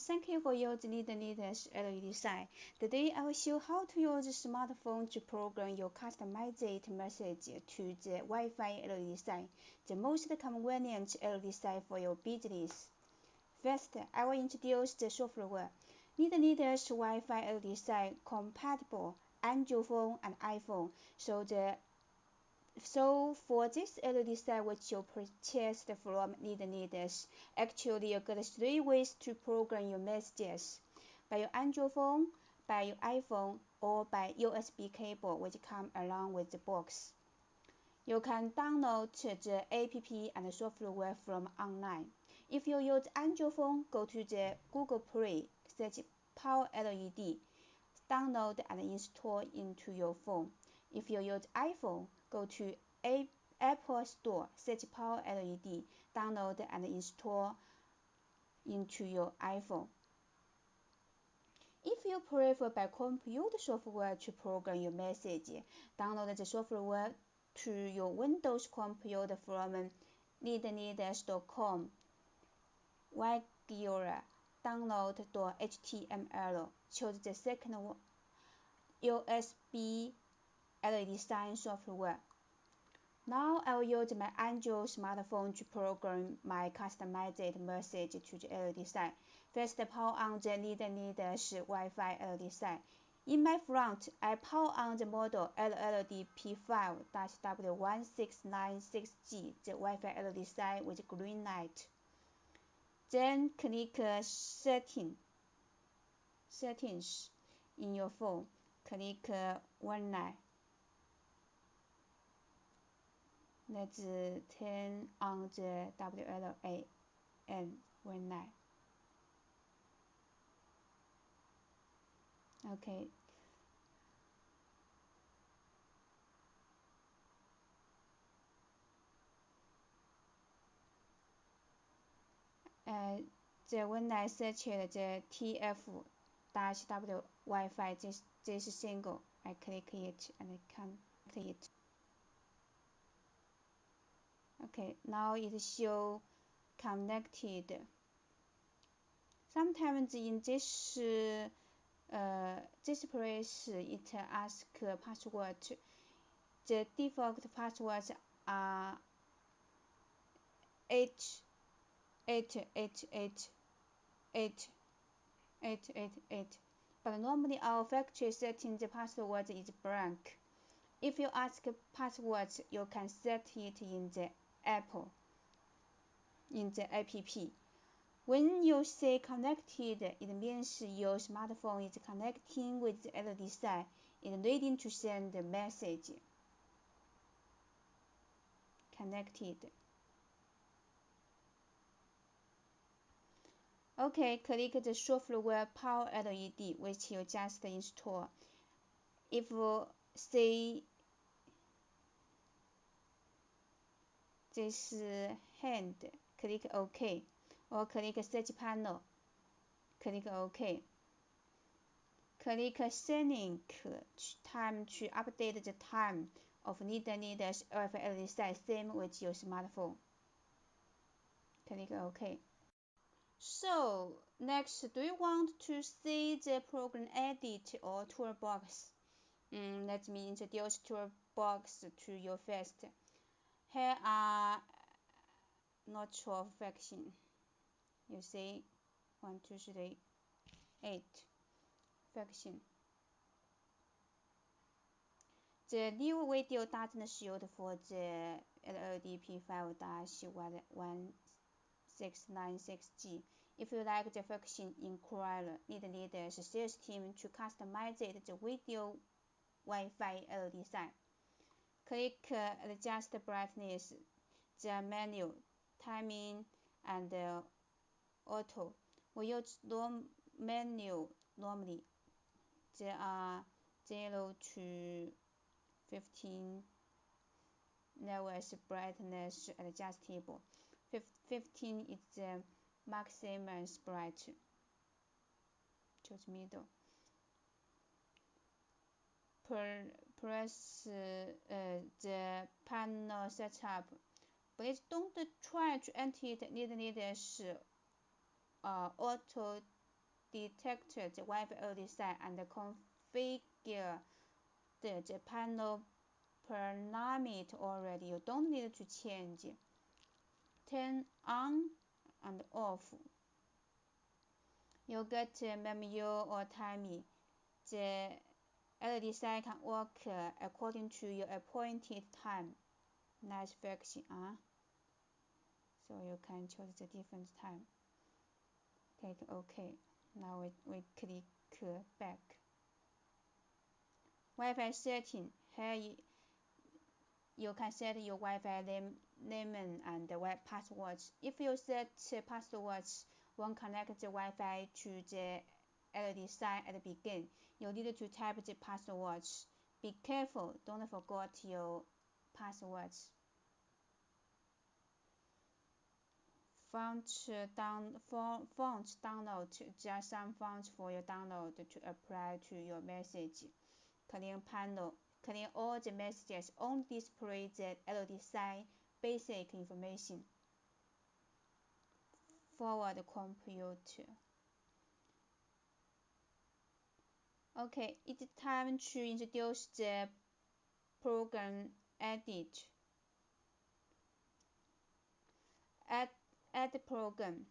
Thank you for using Leadleds LED sign. Today I will show how to use a smartphone to program your customized message to the Wi-Fi LED sign, the most convenient LED sign for your business. First, I will introduce the software. Leadleds Wi-Fi LED sign compatible Android phone and iPhone. So for this LED sign which you purchased from Leadleds, actually you got 3 ways to program your messages: by your Android phone, by your iPhone, or by USB cable which come along with the box. You can download the app and software from online. If you use Android phone, go to the Google Play, search Power LED, download and install into your phone. If you use iPhone, go to Apple Store, search Power LED, download and install into your iPhone. If you prefer by computer software to program your message, download the software to your Windows computer from leadleds.com. Regular download.html. Choose the second USB LED sign software. Now I will use my Android smartphone to program my customized message to the LED sign. First, power on the Leadleds Wi-Fi LED sign. In my front, I power on the model LLDP5-W1696R, the Wi-Fi LED sign with green light. Then click Settings in your phone. Click Wi-Fi. Let's turn on the WLAN Wi-Fi. Okay. The Wi-Fi search the TF-W Wi-Fi. This single. I click it and I connect it. Okay, now it shows connected. Sometimes in this place it asks password. The default passwords are 8888888. But normally our factory setting the password is blank. If you ask passwords, you can set it in the app. When you say connected, it means your smartphone is connecting with the LED sign. It's ready to send the message. Connected. Okay, click the software Power LED which you just installed. If say this hand, click OK, or click Search Panel, click OK. Click Setting Time to update the time of Leadleds Wi-Fi LED sign, same with your smartphone. Click OK. So next, do you want to see the program edit or Toolbox? Let me introduce Toolbox to you first. Here are natural function. You see, 1, 2, 3, 8 function. The new video doesn't shoot for the LLDP5-W1696R. If you like the function, inquire Leadleds sales team to customize the video Wi-Fi LED sign. Click Adjust Brightness, the menu, Timing, and Auto. We use menu normally. There are 0 to 15 levels brightness adjustable. 15 is the maximum bright. Choose middle. Press the panel setup. Please don't try to enter Leadleds auto detect the Wi-Fi LED sign and configure the panel parameter already. You don't need to change. Turn on and off. You get manual or timing. The LED sign can work according to your appointed time. Nice function, So you can choose the different time. Click OK. Now we click back. Wi-Fi setting. Here you can set your Wi-Fi name and the passwords. If you set passwords, won't connect the Wi-Fi to the LED sign at the beginning. You need to type the passwords. Be careful, don't forget your passwords. Font download. Just some fonts for your download to apply to your message. Clean panel. Clean all the messages. Only display the LED sign basic information. Forward computer. Okay, it's time to introduce the program edit. Add the program.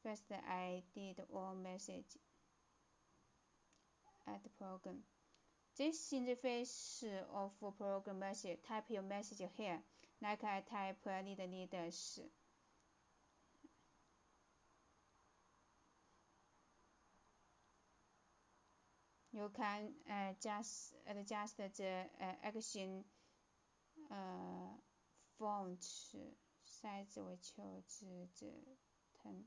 First, I did all message. Add the program. This interface of program message. Type your message here. Like I type leaders. You can just adjust the action font size. We choose the 10.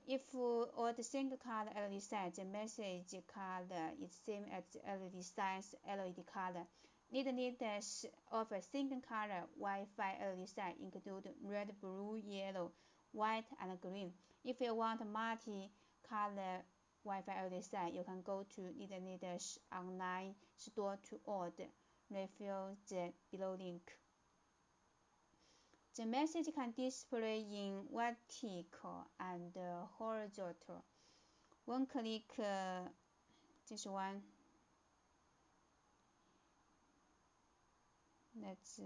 If all the single color LED sign, the message color is same as the LED sign's LED color. Leadleds of a single color Wi-Fi LED sign include red, blue, yellow, white, and green. If you want multi-color Wi-Fi LED sign, you can go to Leadleds online store to order. Refer the below link. The message can display in vertical and horizontal. One click this one. Let's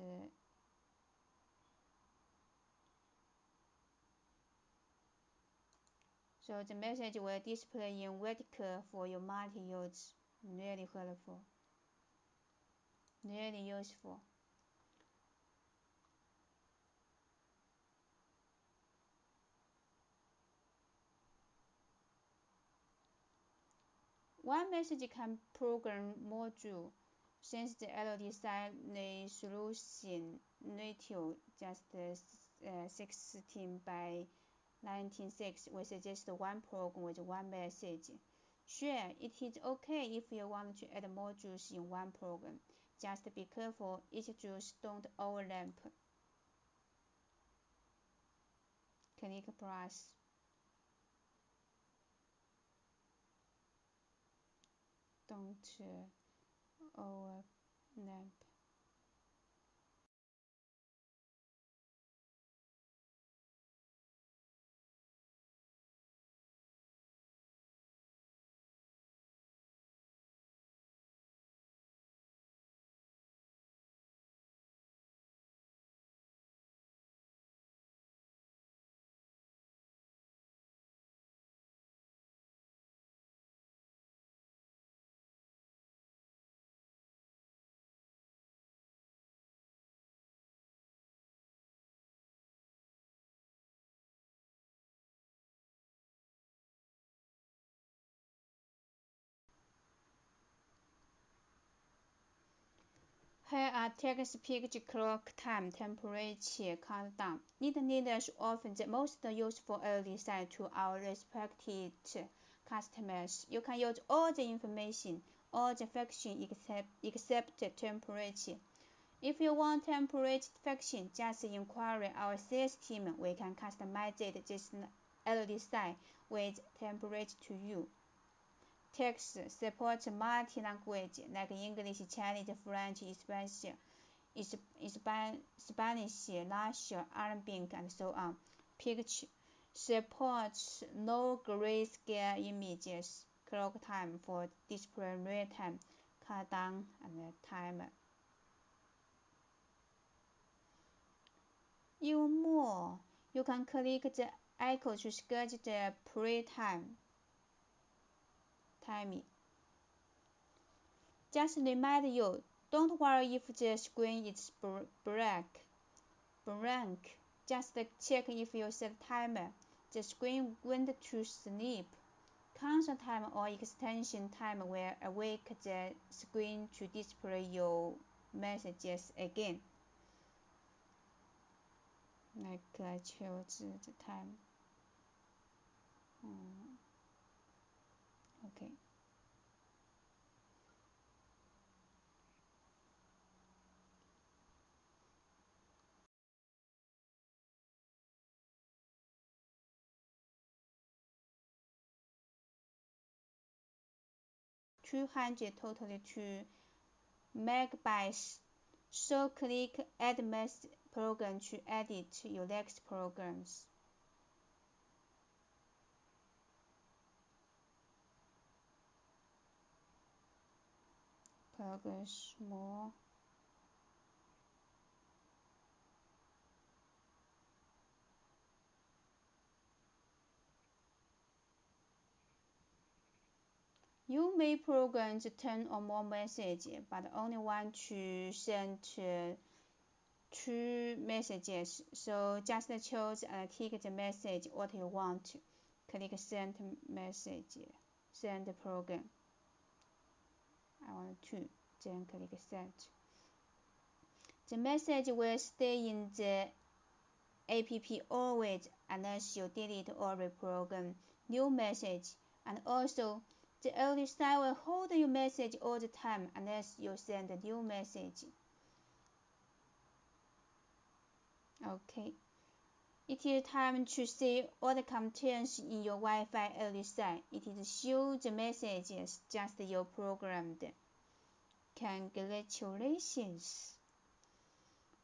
so the message will display in vertical for your multi-use. Really helpful. Really useful. One message can program module. Since the LED sign resolution ratio just 16 by 19.6, we suggest one program with one message. Sure, it is okay if you want to add modules in one program. Just be careful, each juice don't overlap. Click plus. Don't overlap. Here are text, picture, clock, time, temperature, countdown. Leadleds offer the most useful LED sign to our respected customers. You can use all the information, all the function except temperature. If you want temperature function, just inquire our sales team. We can customize this LED sign with temperature to you. Text supports multi-language like English, Chinese, French, Spanish, Russian, Arabic, and so on. Picture supports no grayscale images, clock time for display real time, countdown and timer. Even more, you can click the icon to schedule the timing. Just remind you, don't worry if the screen is blank. Just check if you set timer. The screen went to sleep. Cancel time or extension time will awake the screen to display your messages again. Like I chose the time. Okay. Totally 2 megabytes. So click Add Message Program to edit your next programs. Progress more. You may program to 10 or more messages, but only want to send 2 messages. So just choose and tick the message what you want. Click Send Message. Send program. I want 2. Then click Send. The message will stay in the app always unless you delete or reprogram new message, and also the LD side will hold your message all the time unless you send a new message. Okay, it is time to see all the contents in your Wi-Fi LD side. It is show the messages just you programmed. Congratulations!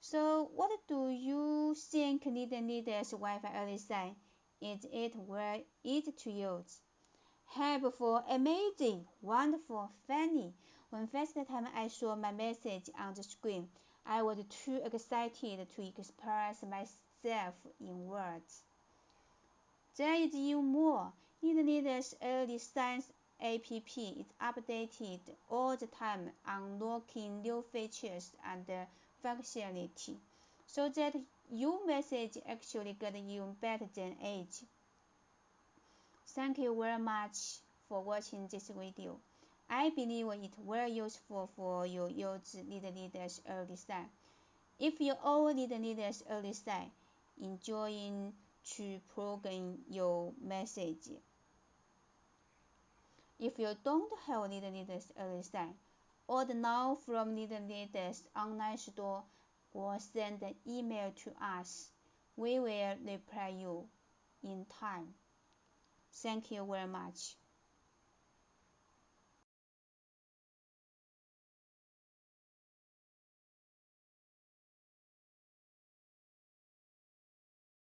So what do you think Leadleds Wi-Fi LD side? Is it very easy to use? Helpful, amazing, wonderful, funny. When first time I saw my message on the screen, I was too excited to express myself in words. There is even more. Leadleds LED Science app is updated all the time, unlocking new features and functionality, so that your message actually gets even better than it. Thank you very much for watching this video. I believe it very useful for you use Leadleds LED side. If you all Leadleds LED side, enjoying to program your message. If you don't have Leadleds LED side, order now from Leadleds online store or send an email to us. We will reply you in time. Thank you very much.